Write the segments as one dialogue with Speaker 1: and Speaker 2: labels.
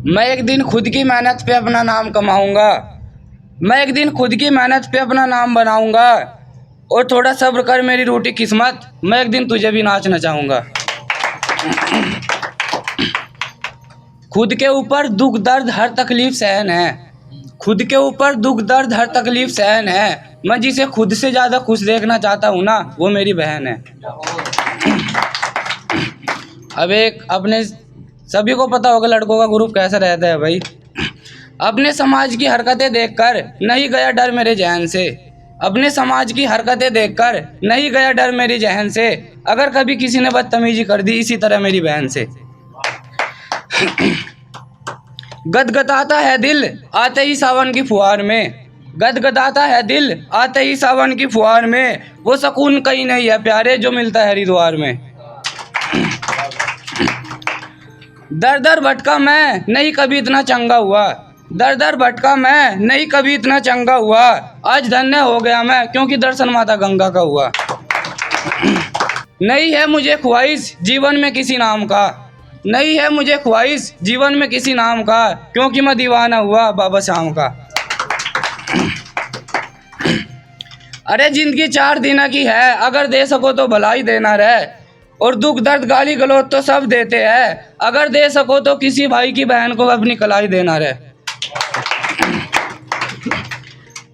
Speaker 1: मैं एक दिन खुद की मेहनत पे अपना नाम कमाऊंगा। मैं एक दिन खुद की मेहनत पे अपना नाम बनाऊंगा। और थोड़ा सब्र कर मेरी रूठी किस्मत, मैं एक दिन तुझे भी नाच नचाऊंगा। खुद के ऊपर दुख दर्द हर तकलीफ सहन है। खुद के ऊपर दुख दर्द हर तकलीफ सहन है। मैं जिसे खुद से ज़्यादा खुश देखना चाहता हूँ ना, वो मेरी बहन है। अब एक अपने सभी को पता होगा लड़कों का ग्रुप कैसा रहता है भाई। अपने समाज की हरकतें देखकर नहीं गया डर मेरे जहन से। अपने समाज की हरकतें देखकर नहीं गया डर मेरी जहन से। अगर कभी किसी ने बदतमीजी कर दी इसी तरह मेरी बहन से। गदगदाता है दिल आते ही सावन की फुहार में। गदगदाता है दिल आते ही सावन की फुहार में। वो सुकून कहीं नहीं है प्यारे जो मिलता है हरिद्वार में। दर दर भटका मैं नहीं कभी इतना चंगा हुआ। दर दर भटका मैं नहीं कभी इतना चंगा हुआ। आज धन्य हो गया मैं क्योंकि दर्शन माता गंगा का हुआ। नहीं है मुझे ख्वाहिश जीवन में किसी नाम का। नहीं है मुझे ख्वाहिश जीवन में किसी नाम का, क्योंकि मैं दीवाना हुआ बाबा शाम का। अरे जिंदगी 4 दिन की है, अगर दे सको तो भलाई देना रहे। और दुख दर्द गाली गलौज तो सब देते हैं, अगर दे सको तो किसी भाई की बहन को अपनी कलाई देना रहे।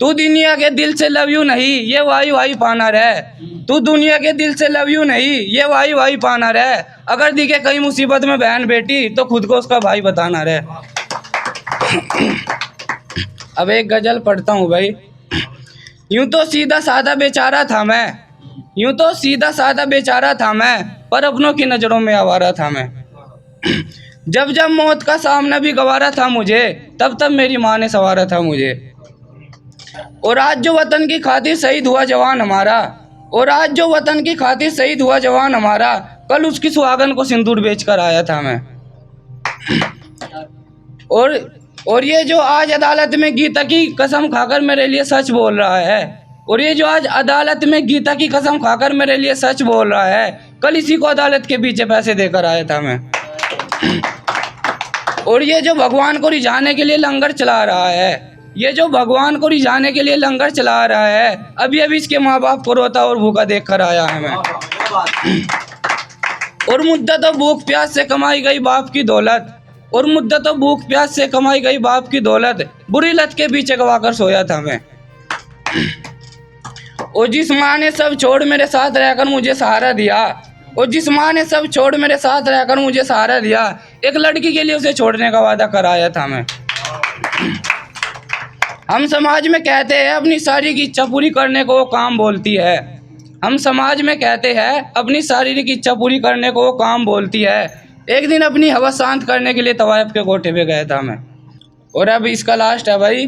Speaker 1: तू दुनिया के दिल से लव यू नहीं ये वाई वाई पाना रहे। तू दुनिया के दिल से लव यू नहीं ये वाई वाई पाना रहे। अगर दिखे कहीं मुसीबत में बहन बेटी तो खुद को उसका भाई बताना रहे। अब एक गजल पढ़ता हूँ भाई। यूं तो सीधा साधा बेचारा था मैं। यूं तो सीधा साधा बेचारा था मैं, पर अपनों की नज़रों में आवारा था मैं। जब जब मौत का सामना भी गवारा था मुझे, तब तब मेरी माँ ने संवारा था मुझे। और आज जो वतन की खातिर शहीद हुआ जवान हमारा। और आज जो वतन की खातिर शहीद हुआ जवान हमारा, कल उसकी सुहागन को सिंदूर बेचकर आया था मैं। और ये जो आज अदालत में गीता की कसम खाकर मेरे लिए सच बोल रहा है। और ये जो आज अदालत में गीता की कसम खाकर मेरे लिए सच बोल रहा है, कल इसी को अदालत के पीछे पैसे देकर आया था मैं। और ये जो भगवान को रिझाने के लिए लंगर चला रहा है, ये जो भगवान को रिझाने के लिए लंगर चला रहा है, अभी अभी इसके माँ बाप को रोता और भूखा देख कर आया है मैं। और मुद्दतों भूख प्यास से कमाई गई बाप की दौलत। और मुद्दतों भूख प्यास से कमाई गई बाप की दौलत, बुरी लत के पीछे गवाकर सोया था मैं। और जिस माँ ने सब छोड़ मेरे साथ रहकर मुझे सहारा दिया। और जिस माँ ने सब छोड़ मेरे साथ रहकर मुझे सहारा दिया, एक लड़की के लिए उसे छोड़ने का वादा कराया था मैं। हम समाज में कहते हैं अपनी शारीरिक इच्छा पूरी करने को वो काम बोलती है। हम समाज में कहते हैं अपनी शारीरिक इच्छा पूरी करने को वो काम बोलती है। एक दिन अपनी हवस शांत करने के लिए तवायफ के कोठे पे गया था मैं। और अब इसका लास्ट है भाई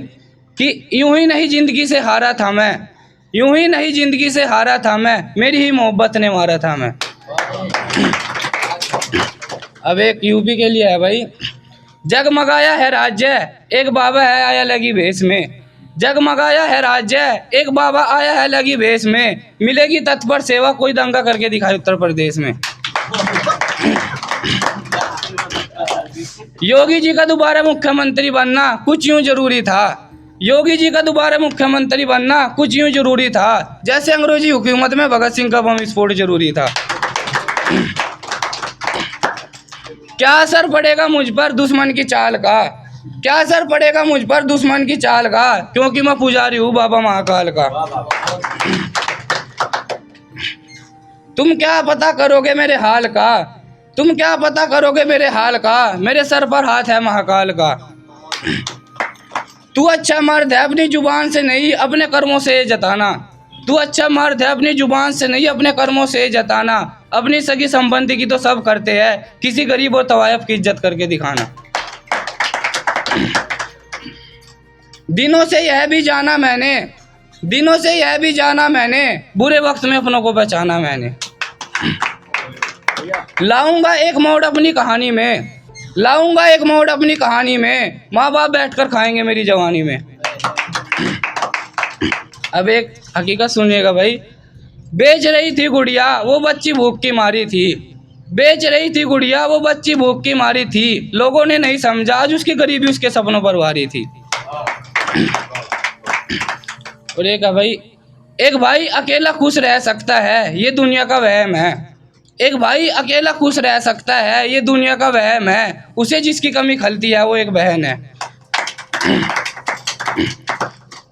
Speaker 1: कि यूं ही नहीं जिंदगी से हारा था मैं। यूं ही नहीं जिंदगी से हारा था मैं, मेरी ही मोहब्बत ने मारा था मैं। अब एक यूपी के लिए है भाई। जगमगाया है राज्य एक बाबा है आया लगी भेष में। जगमगाया है राज्य एक बाबा आया है लगी भेष में। मिलेगी तत्पर सेवा कोई दंगा करके दिखाए उत्तर प्रदेश में। योगी जी का दोबारा मुख्यमंत्री बनना कुछ यूं जरूरी था। योगी जी का दोबारा मुख्यमंत्री बनना कुछ यूं जरूरी था, जैसे अंग्रेजी हुकूमत में भगत सिंह का बम विस्फोट जरूरी था। क्या असर पड़ेगा मुझ पर दुश्मन की चाल का। क्या असर पड़ेगा मुझ पर दुश्मन की चाल का, क्योंकि मैं पुजारी हूँ बाबा महाकाल का। तुम क्या पता करोगे मेरे हाल का। तुम क्या पता करोगे मेरे हाल का, मेरे सर पर हाथ है महाकाल का। तू अच्छा मर्द है अपनी जुबान से नहीं अपने कर्मों से जताना। तू अच्छा मर्द है अपनी जुबान से नहीं अपने कर्मों से जताना। अपनी सगी संबंधी की तो सब करते हैं, किसी गरीब और तवायफ की इज्जत करके दिखाना। दिनों से यह भी जाना मैंने। दिनों से यह भी जाना मैंने, बुरे वक्त में अपनों को पहचाना मैंने। लाऊंगा एक मोड़ अपनी कहानी में। लाऊंगा एक मोड़ अपनी कहानी में, माँ बाप बैठकर खाएंगे मेरी जवानी में। अब एक हकीकत सुनिएगा भाई। बेच रही थी गुड़िया वो बच्ची भूख की मारी थी। बेच रही थी गुड़िया वो बच्ची भूख की मारी थी, लोगों ने नहीं समझा आज उसकी गरीबी उसके सपनों पर भारी थी। और एक भाई अकेला खुश रह सकता है, ये दुनिया का वहम है। एक भाई अकेला खुश रह सकता है, ये दुनिया का वहम है। उसे जिसकी कमी खलती है वो एक बहन है।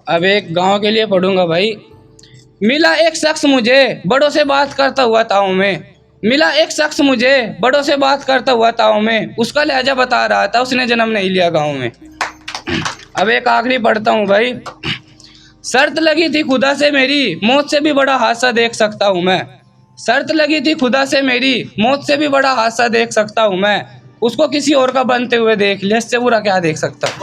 Speaker 1: अब एक गांव के लिए पढ़ूंगा भाई। मिला एक शख्स मुझे बड़ों से बात करता हुआ ताऊ में, मिला एक शख्स मुझे बड़ों से बात करता हुआ ताऊ में, उसका लहजा बता रहा था उसने जन्म नहीं लिया गाँव में। अब एक आखिरी पढ़ता हूँ भाई। शर्त लगी थी खुदा से मेरी, मौत से भी बड़ा हादसा देख सकता हूँ मैं। शर्त लगी थी खुदा से मेरी, मौत से भी बड़ा हादसा देख सकता हूँ मैं। उसको किसी और का बनते हुए देख लिया, इससे बुरा क्या देख सकता हूँ।